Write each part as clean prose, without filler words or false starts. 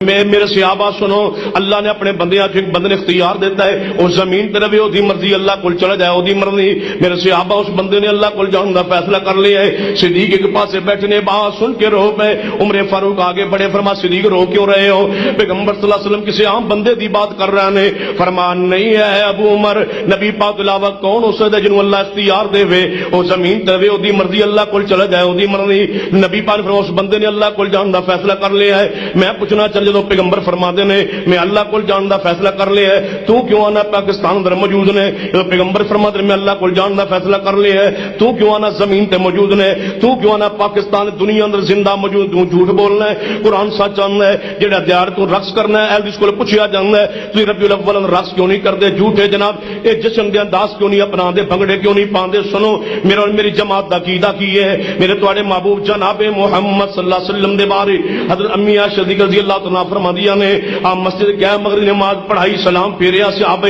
میرے صحابہ سنو، اللہ نے اپنے بندیاں جو ایک بندے نے اختیار دیتا ہے اس زمین تے رہے، دی مرضی اللہ کو چلا جائے، دی مرضی۔ میرے صحابہ اس بندے نے اللہ کو جان دا فیصلہ کر لیا ہے۔ صدیق ایک پاسے بیٹھے نے، بات سن کے رو پے۔ عمر فاروق آگے بڑے، فرما صدیق رو کیوں رہے ہو؟ پیغمبر صلی اللہ علیہ وسلم کسی عام بندے دی بات کر رہے نے۔ فرمان نہیں ہے ابو عمر، نبی پاک علاوہ کون ہو سکتا ہے جنوں اللہ اختیار دے وے او زمین تے رہے، دی مرضی اللہ کو چلا جائے، دی مرضی۔ نبی پاک فرما اس بندے نے اللہ کو جان دا فیصلہ کر لیا ہے۔ میں پوچھنا چل جدوں پیغمبر فرما نے میں اللہ کو جان دا فیصلہ کر لیا ہے، تو کیوں آنا پاکستان اندر موجود نے؟ پیغمبر فرما دے میں اللہ کو جان دا فیصلہ کر لیا ہے، تو کیوں آنا زمین تے موجود نے؟ تو کیوں آنا پاکستان دنیا اندر زندہ موجود؟ تو جھوٹ بولنا ہے، قرآن سچ آندا ہے۔ جڑا دیار تو رقص کرنا ہے، ایل سکول پوچھیا جاندا ہے تو ربیع الاول رقص کیوں نہیں کرتے؟ جھوٹے جناب، اے جشن دے انداز کیوں نہیں اپنا دے؟ بھنگڑے کیوں نہیں پاندے؟ سنو میرا اور میری جماعت دا عقیدہ کی ہے، میرے تواڈے محبوب جناب محمد صلی اللہ علیہ وسلم دے بارے حضرت امی عائشہ صدیقہ رضی اللہ تعالی عنہا فرماندیاں نے، آپ مسجد گئے، مغرب نماز پڑھائی، سلام پھیریا، صحابہ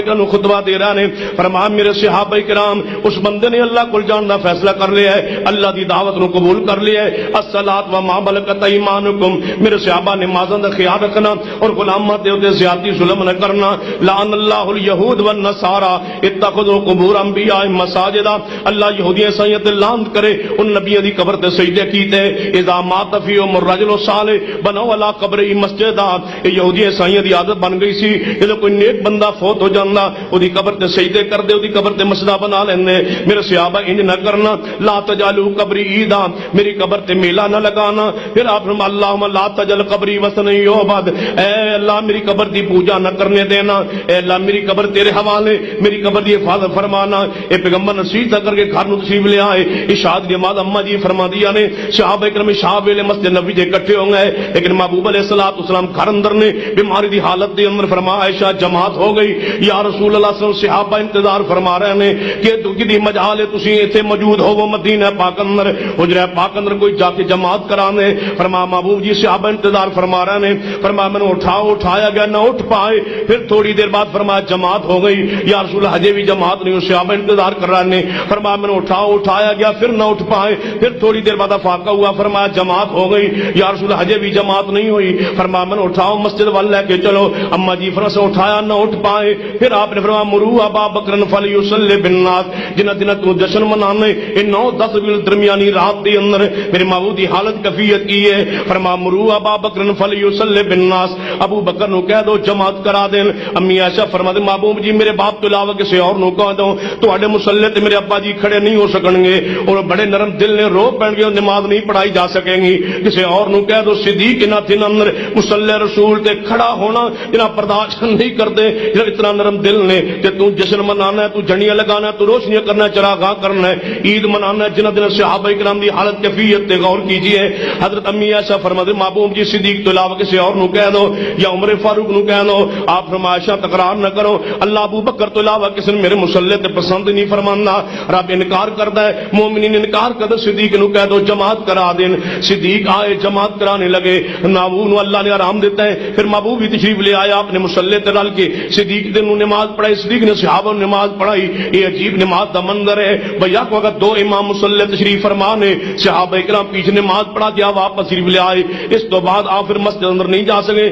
کرام خطبہ دے رہے نے۔ فرمایا میرے صحابہ کرام اس بندے نے اللہ کو جان دا فیصلہ کر لیا ہے، اللہ دی دعوت نو قبول کر لیا ہے۔ الصلاۃ و ما ملکت ایمانکم، میرے صحابہ نمازاں دا خیال رکھنا اور غلاماں دے اوتے زیادتی ظلم نہ کرنا۔ لعن اللہ الیہود والنصارى اتخذوا قبور انبیاء مساجدا، اللہ یہودیاں عیسائیاں تے لعنت کرے ان نبیوں دی قبر تے سجدے کیتے۔ اذا مات فیہم الرجل الصالح بنوا علی قبرہ مسجد، یہودی عیسائیاں دی عادت بن گئی سی جدوں کوئی نیک بندہ فوت ہو جاندا اودی قبر تے سجدے کر دے، اودی قبر تے مسجد بنا لیندے۔ میرے صحابہ انج نہ کرنا، لا تجعلوا قبری عیدا، میری قبر تے میلہ نہ لگانا۔ پھر آپ فرمایا اللہم لا تجعل قبری وثنا یعبد، اے اللہ میری قبر دی پوجا نہ کرنے دینا، اے اللہ میری قبر تیرے حوالے، میری قبر دی حفاظت فرمانا۔ اے پیغمبر نصیحت کر کے گھر نو تشریف لے آئے، عشاء دی نماز اما جی فرما دیا نے، صحابہ کرام عشاء ویلے مسجد نبوی دے اکٹھے ہو گئے، لیکن محبوب علیہ الصلوۃ والسلام گھر اندر نے بیماری دی حالت دے اندر۔ فرمایا عائشہ جماعت ہو گئی، یا رسول اللہ صلی اللہ علیہ وسلم، صحابہ انتظار فرما رہے ہیں کہ تو کدی مجال ہے تسی ایتھے موجود ہو، وہ مدینہ پاک اندر حجرہ پاک اندر کوئی جا کے جماعت کرانے۔ فرمایا محبوب جی صحابہ انتظار فرما رہے ہیں۔ فرمایا میں نے اٹھایا گیا نہ اٹھ پائے، پھر تھوڑی دیر بعد فرمایا جماعت ہو گئی، یا رسول اللہ ہجے بھی جماعت نہیں، صحابہ انتظار کر رہے ہیں۔ فرمایا میں نے اٹھایا گیا پھر نہ اٹھ پائے، پھر تھوڑی دیر بعد افاقہ ہوا، فرمایا جماعت ہو گئی، یا رسول اللہ ہجے بھی جماعت نہیں ہوئی۔ فرمایا میں نے اٹھاؤ مسجد وال لے کے چلو، اما جی فرما سے اٹھایا نہ اٹھ پائے، پھر آپ نے فرمایا مرو ابا بکر فلیصلی بالناس، جنہ دن تو جشن منانے ان 9-10 درمیانی رات دے اندر میرے محبوب دی حالت کیفیت کی ہے۔ فرمایا مرو ابا بکر فلیصلی بالناس، ابو بکر نو کہہ دو جماعت کرا دین۔ امی عائشہ فرماتے محبوب جی میرے باپ تو علاوہ کسی اور نو کہہ دو، تواڈے مصلی تے میرے ابا جی کھڑے نہیں ہو سکن گے، اور بڑے نرم دل نے رو پڑ گئے، نماز نہیں پڑھائی جا سکے گی، کسی اور نو کہہ دو۔ صدیق نہ تھن اندر مصلی رسول تے کھڑا ہونا جنہ برداشت نہیں کرتے، جنہ اتنا نرم دل نے کہ تو جشن منانا ہے، تو جھنڈیاں لگانا ہے، تو روشنیاں کرنا ہے، چراغاں کرنا ہے، عید منانا ہے، جنہ دن صحابہ کرام دی حالت کیفیت تے غور کیجئے۔ حضرت امی عائشہ فرماتے محبوب جی صدیق تو علاوہ کسی اور نو کہہ دو، یا عمر فاروق نو کہہ دو۔ آپ فرمایا عائشہ تکرار نہ کرو، اللہ ابو بکر تو علاوہ کسی نے میرے مصلی تے پسند نہیں فرمانا۔ رب انکار کرتا ہے، مومنین انکار کرتا، صدیق نو کہہ دو جماعت کرا دین۔ صدیق آئے جماعت کرانے لگے، محبوب نو اللہ نے آرام دیتا ہے، پھر محبوب بھی تشریف لے آیا اپنے مصلی تے رل کے، صدیق دن نماز پڑھائی، صدیق نے صحابہ نماز پڑھائی۔ یہ عجیب نماز دا منظر ہے، بھیا کو اگر 2 امام مصلی تشریف فرمانے، صحابہ کرام پیچھے نماز پڑھا دیا، واپس تشریف لے آئے۔ اس تو بعد آپ پھر مسجد اندر نہیں جا سکے۔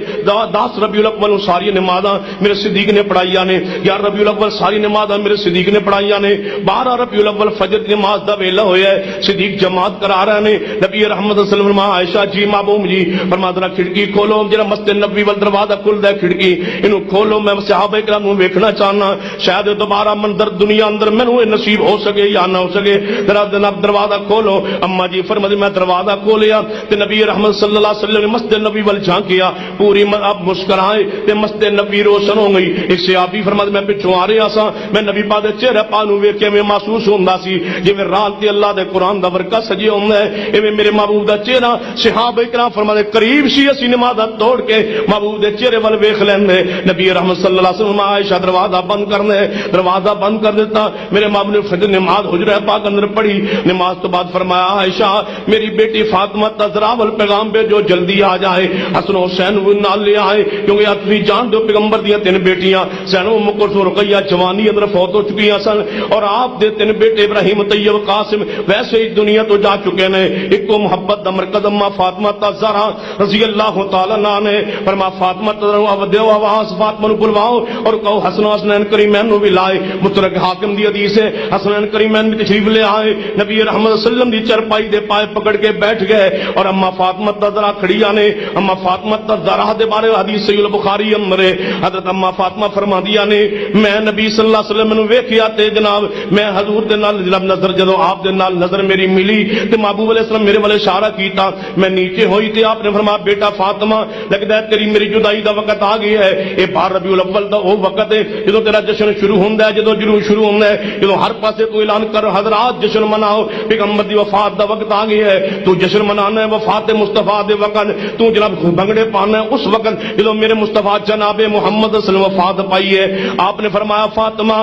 10 ربیع الاول ساری نمازاں میرے صدیق نے پڑھائیاں نے، 11 ربیع الاول ساری نمازاں میرے صدیق نے پڑھائیاں نے، 12 ربیع الاول فجر کی نماز دا ویلا ہویا ہے، صدیق جماعت کرا رہے ہیں۔ نبی رحمت صلی اللہ علیہ وسلم عائشہ جی محبوب جی فرمایا ذرا کھڑکی کھولو، جڑا مسجد نبوی وال دروازہ کھلدا ہے کھڑکی اینو کھولو، میں صحابہ کرام نو ویکھنا چاہنا، شاید دوبارہ منظر دنیا اندر مینوں نصیب ہو سکے یا نہ ہو سکے، ذرا جناب دروازہ کھولو۔ اما جی فرماتے میں دروازہ کھولیا تے نبی رحمت صلی اللہ علیہ وسلم نے مسجد نبوی وال جھانکیا، پوری اب مسکرائے تے مسجد نبوی روشن ہو گئی۔ ایک صحابی فرماتے میں پچھوں آ رہا سا، میں نبی پاک دے چہرے پاک نو ویکھ کے میں محسوس ہوندا سی جویں رات تے اللہ دے قرآن دا ورقہ سجیا ہوندا ہے، ایویں میرے محبوب دا چہرہ صحابہ کرام فرماتے قریب سی اسی نماز توڑ کے محبوب دے چہرے ول ویکھ لیندے۔ نبی رحمت صلی اللہ علیہ وسلم عائشہ دروازہ بند کرنے، دروازہ بند کر دیتا، میرے محبوب نے فجر نماز حجرہ پاک اندر پڑھی۔ نماز تو بعد فرمایا عائشہ میری بیٹی فاطمہ تزرا وال پیغام پہ جو جلدی آ جائے، حسن و حسین وہ نال لے آئے، کیونکہ تسی جان دو پیغمبر دیا 3 بیٹیاں زینب ام کلثوم رقیہ جوانی اندر فوت ہو چکی سن، اور آپ دے 3 بیٹے ابراہیم طیب قاسم ویسے ہی دنیا تو جا چکے نے۔ ایک کو محبت دا مرکز اما فاطمہ تزرا، رضی اللہ تعالیٰ عنہ نے فرمایا فاطمہ دیو آواز فاطمہ نو بلواؤ اور کہو حسن و حسنین کریمین نو بھی لائے. مترک حاکم دی حدیث ہے حسنین کریمین بھی تشریف لے آئے. نبی رحمت صلی اللہ علیہ وسلم دی چرپائی دے پائے پکڑ کے بیٹھ گئے اور اما فاطمہ تذرا کھڑی آنے. اما فاطمہ تذرا دے بارے حدیث صحیح البخاری اندر حضرت اما فاطمہ فرما دیا نے میں نبی صلی اللہ علیہ وسلم نو ویکھیا تے جناب میں حضور دے نال جناب نظر جدوں آپ دے نال نظر میری ملی تے محبوب علیہ السلام میرے والے اشارہ کیتا میں نیچے ہوئی تے آپ نے فرمایا بیٹا فاطمہ لگدا ہے تیری میری جدائی دا وقت آ گیا ہے. اے بار ربیع الاول دا او وقت ہے جدوں تیرا جشن شروع ہوندا ہے جدوں جلوس شروع ہوندا ہے جدوں ہر پاسے تو اعلان کر حضرات جشن مناؤ پیغمبر دی وفات دا وقت آ گیا ہے. تو جشن منانا ہے وفات مصطفیٰ دے وقت تو جناب بھنگڑے پانا ہے اس وقت جدوں میرے مصطفیٰ جناب محمد صلی اللہ علیہ وسلم وفات پائی ہے. آپ نے فرمایا فاطمہ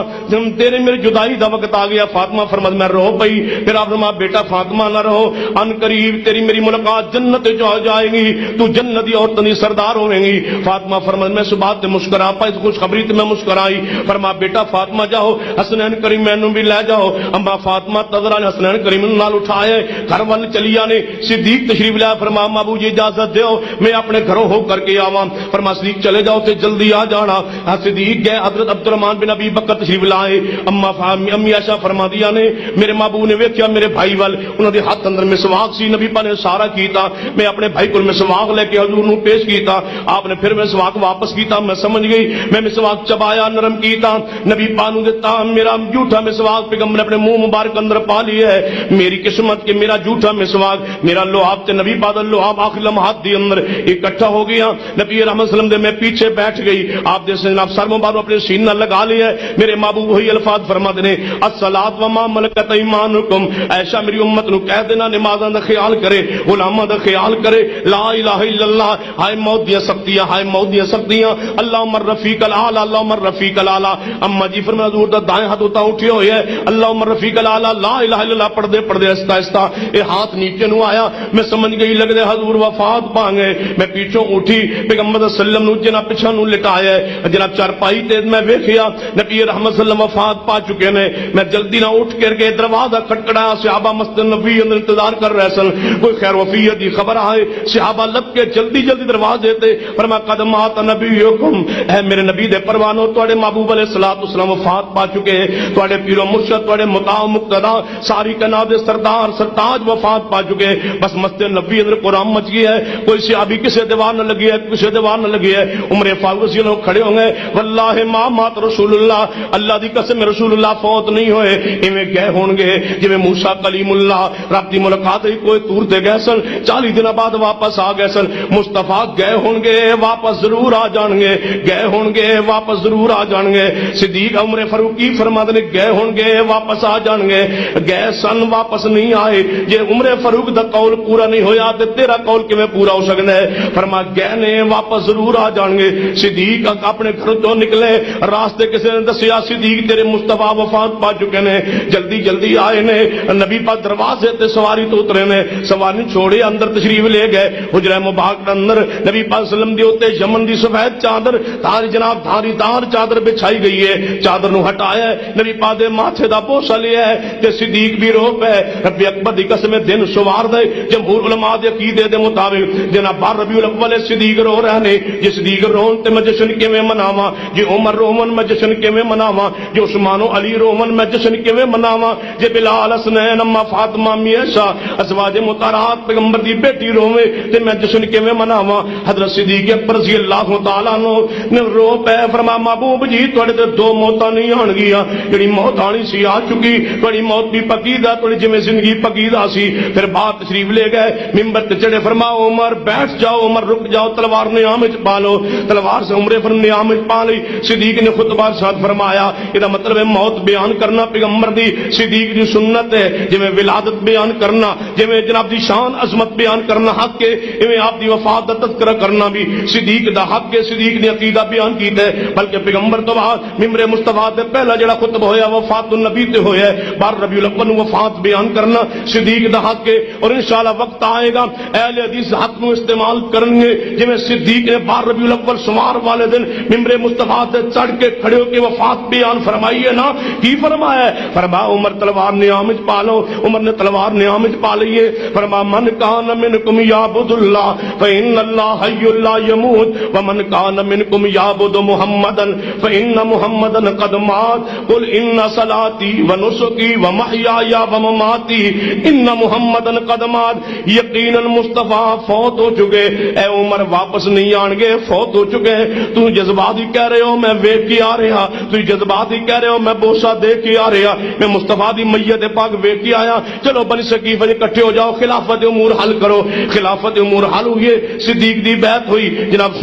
تیرے میری جدائی دا وقت آ گیا. فاطمہ فرمایا میں رو پئی. پھر آپ نے فرمایا بیٹا فاطمہ نہ رہو ان قریب تیری میری ملاقات جنت جو جائے گی تو جنتی عورتوں دی سردار ہویں گی. فاطمہ فرمایا میں اس بات تے مسکرا پا اس خوشخبری تے میں مسکرائی. فرمایا بیٹا فاطمہ جاؤ حسنین کریمین نو بھی لے جاؤ. اما فاطمہ تذرا نے حسنین کریمین نال اٹھائے گھر ول چلی آنے. صدیق تشریف لیا فرمایا مابو جی اجازت دیو میں اپنے گھروں ہو کر کے آواں. فرمایا صدیق چلے جاؤ تے جلدی آ جانا. صدیق گئے حضرت عبد الرحمن بن ابی بکر تشریف لائے. امی عائشہ فرما دیا نے میرے مابو نے ویکھیا میرے بھائی ول انہاں دے ہاتھ اندر مسواک سی. نبی پاک نے اشارہ کیتا میں اپنے بھائی کو مسواک لے کے حضور نو پیش کیتا. آپ نے پھر مسواک واپس کیتا. میں سمجھ گئی میں مسواک چبایا نرم کیتا نبی پاک نو دیتا. میرا جھوٹا مسواک پیغمبر نے اپنے منہ مبارک اندر پا لیا ہے. میری قسمت کہ میرا جھوٹا مسواک میرا لعاب تے نبی پاک لعاب آخری لمحات دی اندر اکٹھا ہو گیا. نبی رحمت صلی اللہ علیہ وسلم دے میں پیچھے بیٹھ گئی. آپ دے جناب سر مبارک اپنے سینہ لگا لیا ہے. میرے محبوب وہی الفاظ فرماتے ہیں الصلاۃ وما ملکت ایمانکم. ایسا میری امت نو کہہ دینا نمازاں دا خیال کرے غلاماں دا خیال کرے لا الہ الا اللہ. ہائے موت دی سختیاں ہائے موت دی سختیاں اللہم الرفیق الاعلی اللہم الرفیق الاعلی. اما جی فرمایا حضور دا دائیں ہاتھ ہوتا اٹھے ہوئے ہے اللہم الرفیق الاعلی لا الہ الا اللہ پڑھدے پڑھدے آہستہ آہستہ اے ہاتھ نیچے نو آیا. میں سمجھ گئی لگ دے حضور وفات پا گئے. میں پیچھوں اٹھی پیغمبر صلی اللہ علیہ وسلم نو جناب پیچھے نو لٹایا ہے جناب چارپائی تے میں ویکھیا نبی رحمت صلی اللہ علیہ وسلم وفات پا چکے نے. میں جلدی نہ اٹھ کر کے دروازہ کھٹکھڑایا. صحابہ مسجد نبی اندر انتظار کر رہے سن کوئی خیر وفیت دی خبر آئے. صحابہ لب کے جلدی جلدی دروازے تے فرمایا قدمات نبیکم اے میرے نبی دے پروانو تواڈے محبوب علیہ الصلوۃ والسلام وفات پا چکے. تواڈے پیر و مرشد تواڈے مطاع مقتدا ساری کائنات دے سردار سرتاج وفات پا چکے. بس مسجد نبی اندر قرآن مچ گیا ہے. کوئی صحابی کسے دیوار نہ لگی ہے کسے دیوار نہ لگی ہے. عمر فاروق رضی اللہ عنہ کھڑے ہوں گے واللہ ما مات رسول اللہ اللہ دی قسم رسول اللہ فوت نہیں ہوئے. ایویں گئے ہون گے جویں موسیٰ کلیم اللہ رب دی ملاقات ہوئی کوئی تور تے گئے سن 40 دن بعد واپس آ گئے سن. مصطفیٰ گئے ہون گے واپس ضرور آ جان گے گئے ہون گے واپس ضرور آ جان گے. صدیق عمر فاروق کی فرماتے نے گئے ہون گے واپس آ جان گے. گئے سن واپس نہیں آئے. جے عمر فاروق دا قول پورا نہیں ہویا تے تیرا قول کیویں پورا ہو سکدا ہے. فرما گئے نے واپس ضرور آ جان گے. صدیق اپنے گھر تو نکلے راستے کسی نے دسیا صدیق تیرے مصطفیٰ وفات پا چکے نے جلدی جلدی آئے نے. نبی پاک دروازے تے سواری تو اترے نے سواری چھوڑے اندر تشریف لے گئے. حجرہ مبارک اندر نبی پاک صلی اللہ علیہ وسلم دی اوتے یمن دی سفید چادر تاری جناب دھاری دار چادر بچھائی گئی ہے. چادر نو ہٹایا ہے نبی پاک دے ماتھے دا بوسہ لیا ہے تے صدیق بھی رو پے. رب اکبر دی قسم دن سوار دے جمہور علماء دے عقیدے دے مطابق جناب بار ربیع الاول صدیق رو رہے نے. جے صدیق رون تے میں جشن کیویں مناواں. جے عمر رومن میں جشن کیویں مناواں. جے عثمان و علی رومن میں جشن کیویں مناواں. جے بلال حسنین اما فاطمہ امی عائشہ ازواج مطہرات پیغمبر دی بیٹی روے تے میں جشن کیویں مناواں. حضرت صدیق اکبر رضی اللہ تعالی عنہ نے رو پے فرمایا محبوب جی تواڈے تے دو موتاں نہیں آن گیاں. جڑی موت آنی سی آ چکی. تواڈی موت بھی پکیدا تواڈی جویں زندگی پکیدا سی. پھر بعد تشریف لے گئے منبر تے چڑھے فرمایا عمر بیٹھ جاؤ عمر رک جاؤ تلوار نیام وچ پا لو. تلوار سے عمر پر نیام وچ پا لئی. صدیق نے خطبہ ارشاد فرمایا یہ مطلب ہے موت بیان کرنا پیغمبر دی صدیق دی سنت ہے. جویں ولادت بیان کرنا جویں جناب دی شان عظمت بیان کرنا حق ہے ایویں آپ دی وفات دا تذکرہ کرنا بھی صدیق دا حق ہے. صدیق نے عقیدہ بیان کیتا ہے بلکہ پیغمبر تو بعد ممبر مصطفیٰ تے پہلا جڑا خطبہ ہویا وفات النبی تے ہویا ہے. بار ربیع الاول وفات بیان کرنا صدیق دا حق ہے. اور انشاءاللہ وقت آئے گا اہل حدیث حق نو استعمال کریں گے جویں صدیق نے بار ربیع الاول شمار والے دن ممبر مصطفیٰ تے چڑھ کے کھڑے ہو کے وفات بیان فرمائی ہے نا. کی فرمایا ہے؟ فرمایا عمر تلوار نیام وچ پا لو. عمر نے تلوار نیام وچ پا لئی ہے. فرمایا من کان منکم یا فاعبدوا اللہ فإن اللہ حی لا يموت ومن کان منکم یعبد محمدا فإن محمدا قد مات قل ان صلاتی ونسکی ومحیای ومماتی ان محمدا قد مات یقینا مصطفیٰ فوت ہو چکے، اے عمر واپس نہیں آن گے، فوت ہو چکے۔ تو جذبات ہی کہہ رہے ہو میں ویکھ کے آ رہا، تو جذبات ہی کہہ رہے ہو میں بوسہ دے کے آ رہا، میں مصطفیٰ دی میت پاک ویکھ کے آیا۔ چلو بنی ثقیف اکٹھے ہو جاؤ، خلافت امور حل کرو۔ خلافت امور حل ہوئی، صدیق دی بیعت ہوئی جناب،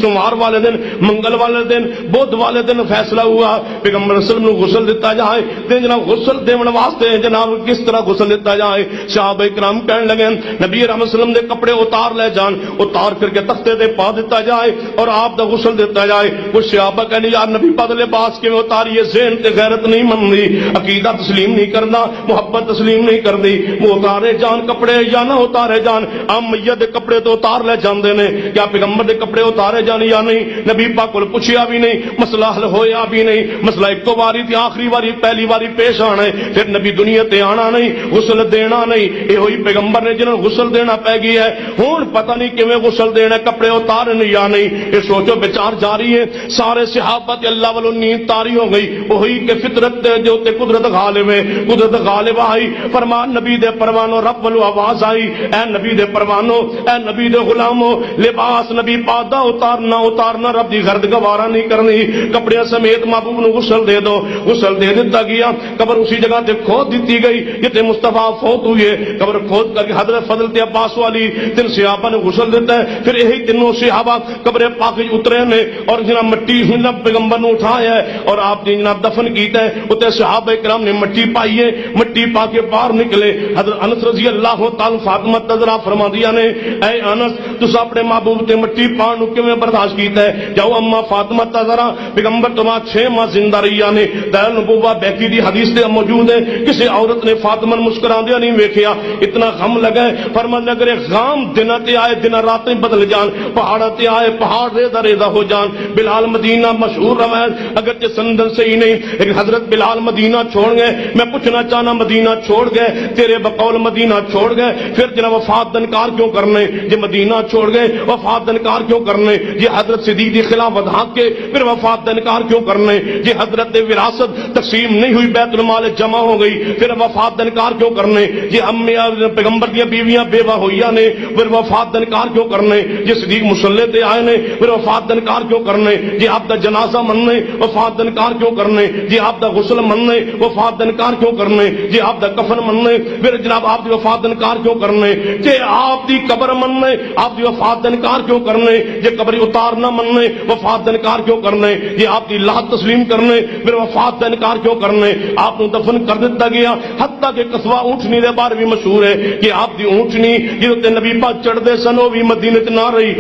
سوموار والے دن، منگل والے دن، بدھ والے دن فیصلہ ہوا پیغمبر صلی اللہ علیہ وسلم غسل دیتا جائے۔ تے جناب غسل دیون واسطے جناب کس طرح غسل دیتا جائے؟ صحابہ کرام کہنے لگے نبی رحمت صلی اللہ علیہ وسلم دے کپڑے اتار لے جان، اتار کر کے تختے تے پا دیتا جائے اور آپ دا غسل دیتا جائے۔ کچھ صحابہ کہنے یار نبی پاک لباس کے اتاریے، ذہن تے غیرت نہیں مننی، عقیدہ تسلیم نہیں کرنا، محبت تسلیم نہیں کرنی، وہ اتارے جان کپڑے یا نہ اتارے جان۔ عام میت دے کپڑے تو اتار لے جاندے نے، کیا پیغمبر دے کپڑے اتارے جان یا نہیں؟ نبی پاک کو پوچھیا بھی نہیں، مسئلہ حل ہویا بھی نہیں، مسئلہ ایک تو باری تھی، آخری باری پہلی باری پیش آنا ہے، پھر نبی دنیا تے آنا نہیں، غسل دینا نہیں۔ یہ ہوئی پیغمبر نے جنہوں غسل دینا پہ گئی ہے، ہون پتہ نہیں کیویں غسل دینا، کپڑے اتارن یا نہیں۔ یہ سوچو بچار جاری ہے، سارے صحابہ تے اللہ والوں نیند تاری ہو گئی، وہی کہ فطرت دے جو تے قدرت غالب ہے، قدرت غالب آئی۔ فرمان نبی دے پروانو رب والو آواز آئی، اے نبی دے پروانو، اے نبی دے غلامو، لباس نبی پاک دا اتارنا رب دی غرد گوارا نہیں کرنی، کپڑے سمیت محبوب نو غسل دے دو۔ غسل دے دیتا گیا، قبر اسی جگہ تے کھود دیتی گئی جتے مصطفیٰ فوت ہوئے، قبر کھود کر کے حضرت فضل تے عباس والی تین صحابہ نے غسل دیتا ہے۔ پھر یہی تینوں صحابہ قبر پاک اترے نے اور جناب مٹی جناب پیغمبر نے اٹھایا ہے اور آپ نے جناب دفن کیتا ہے۔ اتنے صحابہ کرام نے مٹی پائی ہے، مٹی پا کے باہر نکلے۔ حضرت انس رضی اللہ تعالی فاطمہ تذرا فرما دیا نے، اے انس تس اپنے محبوب تے مٹی پان کیویں برداشت کیتا ہے؟ جاؤ اما فاطمہ تذرا پیغمبر تو 6 ماہ زندہ رہی نے، دلائل نبوہ بیکی دی حدیث تے موجود ہے، کسی عورت نے فاطمہ مسکراندیا نہیں ویکھیا، اتنا غم لگا ہے۔ فرمانے لگے غام دن تے آئے دن راتیں بدل جان، پہاڑ تے آئے پہاڑ ریزہ ریزہ ہو جان۔ بلال مدینہ مشہور روایت اگرچہ سندن سے ہی نہیں، لیکن حضرت بلال مدینہ چھوڑ گئے۔ میں پوچھنا چاہنا مدینہ چھوڑ گئے، تیرے بقول مدینہ چھوڑ گئے، پھر جناب وفات دنکار کیوں کرنے؟ یہ مدینہ چھوڑ گئے وفات دنکار کیوں کرنے؟ یہ حضرت صدیق دی خلافت حق کے پھر وفات دنکار کیوں کرنے؟ یہ حضرت وراثت تقسیم نہیں ہوئی بیت المال جمع ہو گئی پھر وفات دنکار کیوں کرنے؟ یہ امی پیغمبر دیا بیویاں بیوہ ہوئیاں نے پھر وفات دنکار کیوں کرنے؟ یہ صدیق مسلح تے آئے نے پھر وفات دنکار کیوں کرنے؟ یہ آپ دا جنازہ مننے وفات دنکار کیوں کرنے؟ یہ آپ دا غسل مننے وفات دنکار کیوں کرنے؟ یہ آپ دا کفن مننے پھر جناب آپ دی وفات دنکار کیوں کرنے؟ یہ آپ دی قبر مننے آپ دی وفات دنکار کیوں کرنے؟ یہ قبر اتارنا مننے وفات دنکار کیوں کرنے؟ یہ آپ دی لاحت تسلیم کرنے پھر وفات دنکار کیوں کرنے؟ آپ نے دفن کر دیتا گیا۔ حتیٰ کہ قصبہ اونٹنی دے بارے بھی مشہور ہے کہ آپ دی اونٹنی جدوں نبی پاک چڑھ دے سن وہ بھی مدینے تے نہ رہی،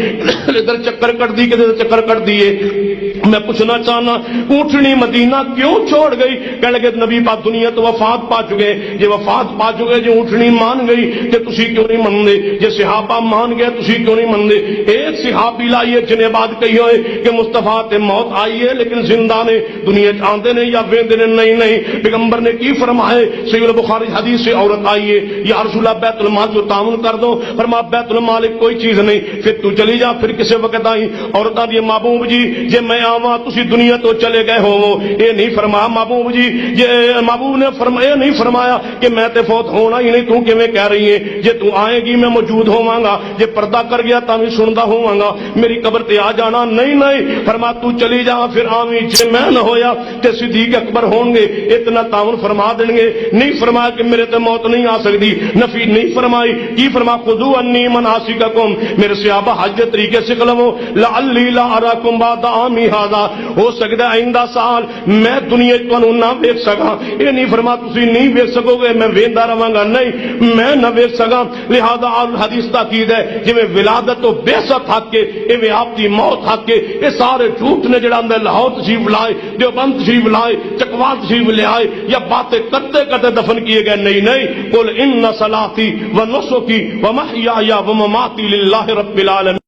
ادھر چکر کٹ دی کدھر چکر کٹ دیے۔ میں پوچھنا چاہنا اونٹنی مدینہ کیوں چھوڑ گئی؟ کہنے لگے نبی پاک دنیا تو وفات پا چکے، یہ وفات پا چکے جو اونٹنی مان گئی کہ تسی کیوں نہیں منتے؟ یہ صحابہ مان گئے تسی کیوں نہیں منتے؟ ایک صحابی لائیے جنہیں بات کہی ہوئے کہ مصطفیٰ تے موت آئی ہے لیکن زندہ نے دنیا آندے نے یا ویندے نے نہیں پیغمبر نے کی فرمائے؟ صحیح البخاری حدیث سے عورت آئی ہے یا رسول اللہ بیت المال جو تعاون کر دو، فرما بیت المال کوئی چیز نہیں، پھر تو چلی جا۔ پھر کسی وقت آئی عورتاں دی محبوب جی جے میں آواں تسی دنیا تو چلے گئے ہو، یہ نہیں فرمایا محبوب جی، یہ محبوب نے فرمایا نہیں فرمایا کہ میں تے فوت ہونا ہی نہیں، تو کیویں کہہ رہی ہے جے تو آئے گی میں موجود ہوواں گا، جے پردہ کر گیا تا بھی سندا ہوواں گا، میری قبر تے آ جانا نہیں فرما تو چلی جا پھر آویں، جے میں نہ ہویا تے صدیق اکبر ہون گے اتنا تعاون فرما دیں گے۔ نہیں فرمایا کہ میرے تے موت نہیں آ سکتی، نفی نہیں فرمائی، کی فرما خذوا انی مناسککم، میرے صحابہ حج کے طریقے سیکھ لو، لعلی لا اراکم بعد عامی ھذا، ہو سکتا ہے آئندہ سال میں دنیا تانوں نہ ویکھ سکاں۔ یہ نہیں فرما تسی نہیں ویکھ سکو گے میں ویندا رہاں گا، نہیں میں نہ ویکھ سکاں۔ لہذا حدیث تاکید ہے جویں ولادت و بعثت حق کے ایویں آپ دی موت حق کے، یہ سارے جھوٹ نے جڑا اندر لاہور تشریف لائے دیوبند تشریف لائے چکوال تشریف لے آئے یا باتیں کرتے کرتے دفن کیے گئے، نہیں قل ان صلاتی و نسکی و محیای و مماتی للہ رب العالمین۔